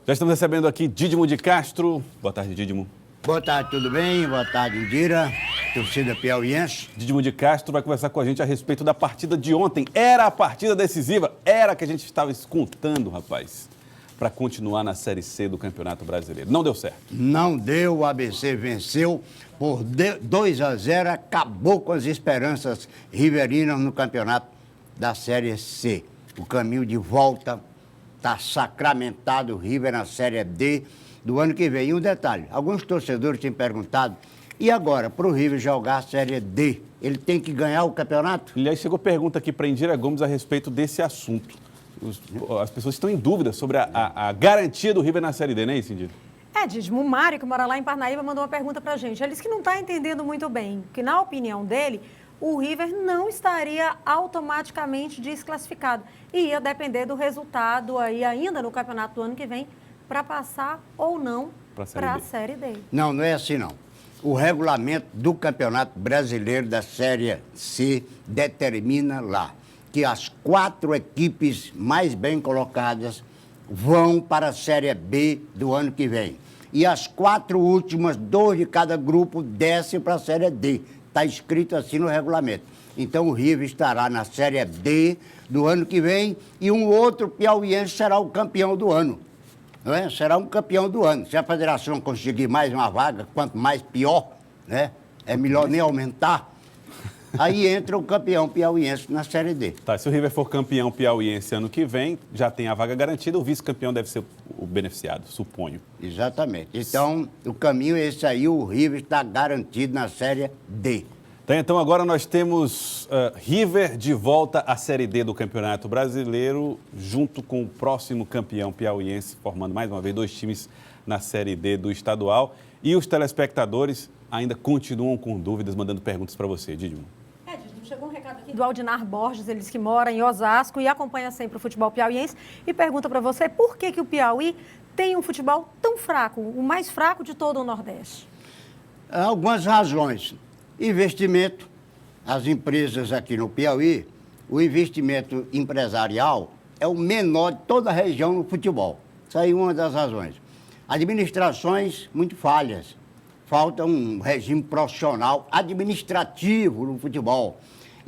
Já estamos recebendo aqui Dídimo de Castro. Boa tarde, Dídimo. Boa tarde, tudo bem? Boa tarde, Indira, torcida piauiense. Dídimo de Castro vai conversar com a gente a respeito da partida de ontem. Era a partida decisiva, era a que a gente estava escutando, rapaz, para continuar na Série C do Campeonato Brasileiro. Não deu certo. Não deu, o ABC venceu por 2-0, acabou com as esperanças riverinas no campeonato da Série C. O caminho de volta está sacramentado, o River na Série D do ano que vem. E um detalhe, alguns torcedores têm perguntado, e agora, para o River jogar a Série D, ele tem que ganhar o campeonato? E aí chegou pergunta aqui para Indira Gomes a respeito desse assunto. As pessoas estão em dúvida sobre a garantia do River na Série D, não é isso, Indira? Dídimo, o Mário, que mora lá em Parnaíba, mandou uma pergunta para a gente. Ele disse que não está entendendo muito bem, que na opinião dele, o River não estaria automaticamente desclassificado. E ia depender do resultado aí ainda no campeonato do ano que vem para passar ou não para a Série D. Não, não é assim não. O regulamento do Campeonato Brasileiro da Série C determina lá que as 4 equipes mais bem colocadas vão para a Série B do ano que vem. E as 4 últimas, 2 de cada grupo, descem para a Série D. Está escrito assim no regulamento. Então o River estará na Série D do ano que vem e um outro piauiense será o campeão do ano. Não é? Será um campeão do ano. Se a federação conseguir mais uma vaga, quanto mais pior, né? É melhor nem aumentar. Aí entra o campeão piauiense na Série D. Tá, se o River for campeão piauiense ano que vem, já tem a vaga garantida, o vice-campeão deve ser o beneficiado, suponho. Exatamente. Então, o caminho é esse aí, o River está garantido na Série D. Tá, então agora nós temos River de volta à Série D do Campeonato Brasileiro, junto com o próximo campeão piauiense, formando mais uma vez 2 times na Série D do estadual. E os telespectadores ainda continuam com dúvidas, mandando perguntas para você, Dídimo. Chegou um recado aqui do Aldinar Borges, ele diz que mora em Osasco e acompanha sempre o futebol piauiense e pergunta para você por que o Piauí tem um futebol tão fraco, o mais fraco de todo o Nordeste. Há algumas razões. Investimento, as empresas aqui no Piauí, o investimento empresarial é o menor de toda a região no futebol. Isso aí é uma das razões. Administrações muito falhas. Falta um regime profissional administrativo no futebol.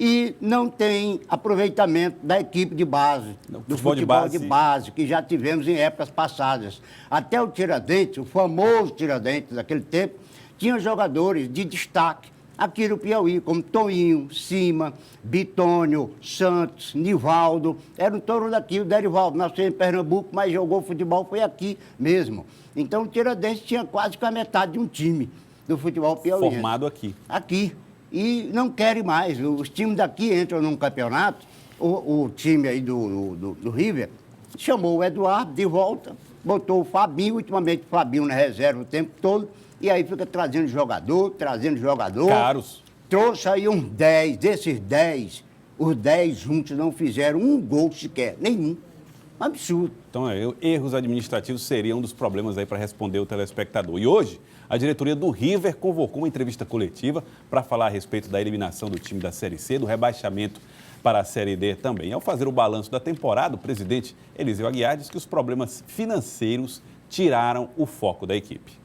E não tem aproveitamento da equipe de base, do futebol de base, que já tivemos em épocas passadas. Até o Tiradentes, o famoso Tiradentes daquele tempo, tinha jogadores de destaque aqui no Piauí, como Toinho, Cima, Bitônio, Santos, Nivaldo, eram todos daqui. O Derivaldo nasceu em Pernambuco, mas jogou futebol, foi aqui mesmo. Então o Tiradentes tinha quase que a metade de um time do futebol piauiense. Formado aqui. Aqui. E não querem mais. Os times daqui entram num campeonato, o time aí do River chamou o Eduardo de volta, botou o Fabinho, ultimamente o Fabinho na reserva o tempo todo, e aí fica trazendo jogador. Caros. Trouxe aí uns 10, desses 10, os 10 juntos não fizeram um gol sequer, nenhum. Um absurdo. Então, erros administrativos seriam um dos problemas aí para responder o telespectador. E hoje, a diretoria do River convocou uma entrevista coletiva para falar a respeito da eliminação do time da Série C, do rebaixamento para a Série D também. Ao fazer o balanço da temporada, o presidente Eliseu Aguiar disse que os problemas financeiros tiraram o foco da equipe.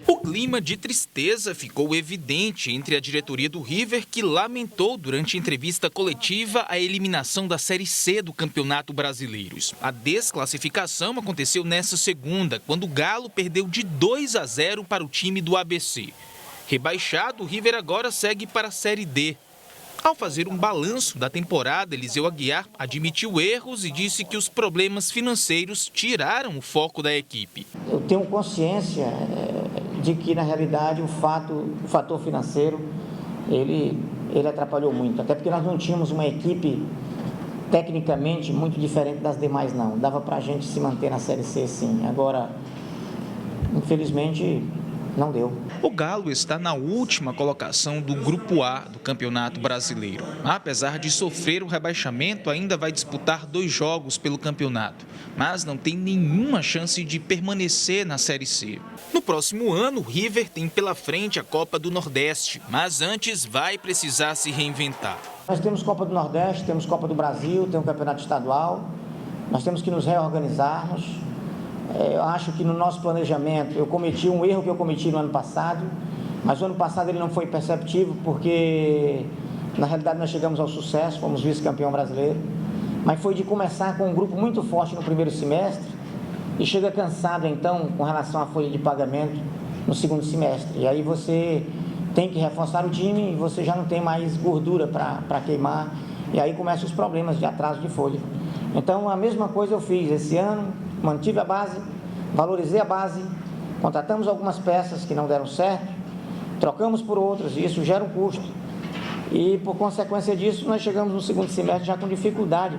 O clima de tristeza ficou evidente entre a diretoria do River, que lamentou durante a entrevista coletiva a eliminação da Série C do Campeonato Brasileiro. A desclassificação aconteceu nesta segunda, quando o Galo perdeu de 2-0 para o time do ABC. Rebaixado, o River agora segue para a Série D. Ao fazer um balanço da temporada, Eliseu Aguiar admitiu erros e disse que os problemas financeiros tiraram o foco da equipe. Eu tenho consciência de que, na realidade, o fator financeiro, ele atrapalhou muito. Até porque nós não tínhamos uma equipe tecnicamente muito diferente das demais, não. Dava para a gente se manter na Série C, sim. Agora, infelizmente, não deu. O Galo está na última colocação do Grupo A do Campeonato Brasileiro. Apesar de sofrer o rebaixamento, ainda vai disputar 2 jogos pelo campeonato, mas não tem nenhuma chance de permanecer na Série C. No próximo ano, o River tem pela frente a Copa do Nordeste, mas antes vai precisar se reinventar. Nós temos Copa do Nordeste, temos Copa do Brasil, temos Campeonato Estadual, nós temos que nos reorganizarmos. Eu acho que no nosso planejamento, eu cometi um erro que eu cometi no ano passado, mas o ano passado ele não foi perceptível porque, na realidade, nós chegamos ao sucesso, fomos vice-campeão brasileiro, mas foi de começar com um grupo muito forte no primeiro semestre e chega cansado, então, com relação à folha de pagamento no segundo semestre. E aí você tem que reforçar o time e você já não tem mais gordura para queimar, e aí começam os problemas de atraso de folha. Então, a mesma coisa eu fiz esse ano, mantive a base, valorizei a base, contratamos algumas peças que não deram certo, trocamos por outras, e isso gera um custo. E, por consequência disso, nós chegamos no segundo semestre já com dificuldade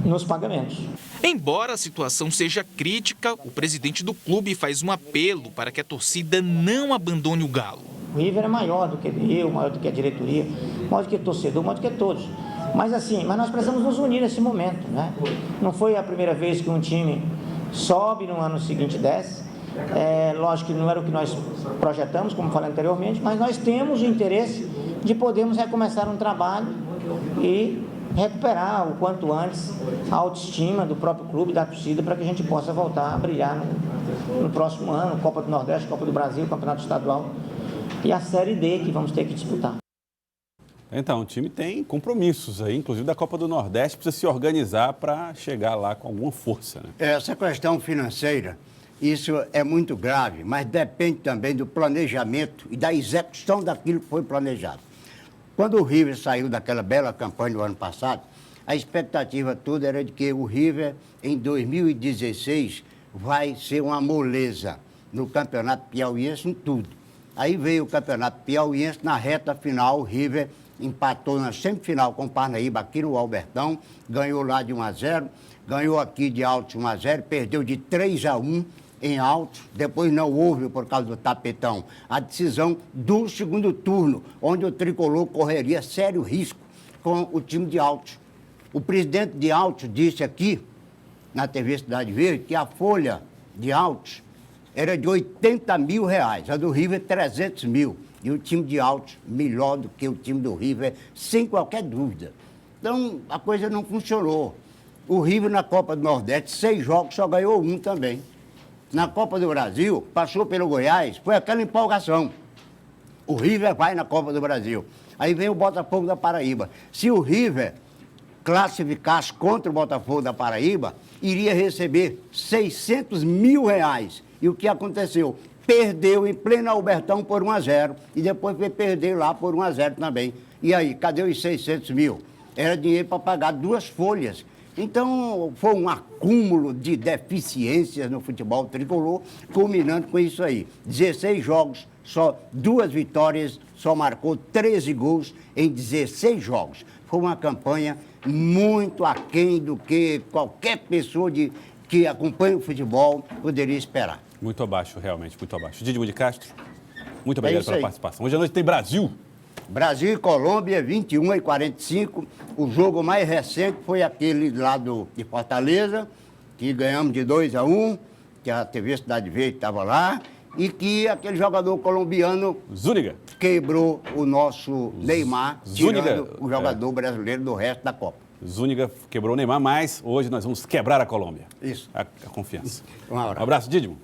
nos pagamentos. Embora a situação seja crítica, o presidente do clube faz um apelo para que a torcida não abandone o Galo. O River é maior do que eu, maior do que a diretoria, maior do que o torcedor, maior do que todos. Mas nós precisamos nos unir nesse momento, né? Não foi a primeira vez que um time sobe no ano seguinte desce. Lógico que não era o que nós projetamos, como falei anteriormente, mas nós temos o interesse de podermos recomeçar um trabalho e recuperar o quanto antes a autoestima do próprio clube, da torcida, para que a gente possa voltar a brilhar no próximo ano, Copa do Nordeste, Copa do Brasil, Campeonato Estadual e a Série D que vamos ter que disputar. Então, o time tem compromissos aí, inclusive da Copa do Nordeste, precisa se organizar para chegar lá com alguma força, né? Essa questão financeira, isso é muito grave, mas depende também do planejamento e da execução daquilo que foi planejado. Quando o River saiu daquela bela campanha do ano passado, a expectativa toda era de que o River, em 2016, vai ser uma moleza no Campeonato Piauiense em tudo. Aí veio o Campeonato Piauiense, na reta final, o River empatou na semifinal com o Parnaíba aqui no Albertão, ganhou lá de 1-0, ganhou aqui de Altos 1-0, perdeu de 3-1 em Altos, depois não houve, por causa do tapetão, a decisão do segundo turno, onde o Tricolor correria sério risco com o time de Altos. O presidente de Altos disse aqui, na TV Cidade Verde, que a folha de Altos era de R$80 mil, a do River 300 mil. E o time de Altos melhor do que o time do River, sem qualquer dúvida. Então, a coisa não funcionou. O River na Copa do Nordeste, 6 jogos, só ganhou 1 também. Na Copa do Brasil, passou pelo Goiás, foi aquela empolgação. O River vai na Copa do Brasil. Aí vem o Botafogo da Paraíba. Se o River classificasse contra o Botafogo da Paraíba, iria receber R$600 mil. E o que aconteceu? Perdeu em pleno Albertão por 1-0 e depois foi perder lá por 1-0 também. E aí, cadê os 600 mil? Era dinheiro para pagar 2 folhas. Então, foi um acúmulo de deficiências no futebol tricolor, culminando com isso aí. 16 jogos, só 2 vitórias, só marcou 13 gols em 16 jogos. Foi uma campanha muito aquém do que qualquer pessoa que acompanha o futebol poderia esperar. Muito abaixo, realmente, muito abaixo. Dídimo de Castro, muito obrigado pela participação. Hoje à noite tem Brasil. Brasil e Colômbia, 21h45. O jogo mais recente foi aquele lá de Fortaleza, que ganhamos de 2-1, que a TV Cidade Verde estava lá, e que aquele jogador colombiano Zúñiga quebrou o nosso Neymar, tirando o jogador brasileiro do resto da Copa. Zúñiga quebrou o Neymar, mas hoje nós vamos quebrar a Colômbia. Isso. A confiança. Um abraço. Um abraço, Dídimo.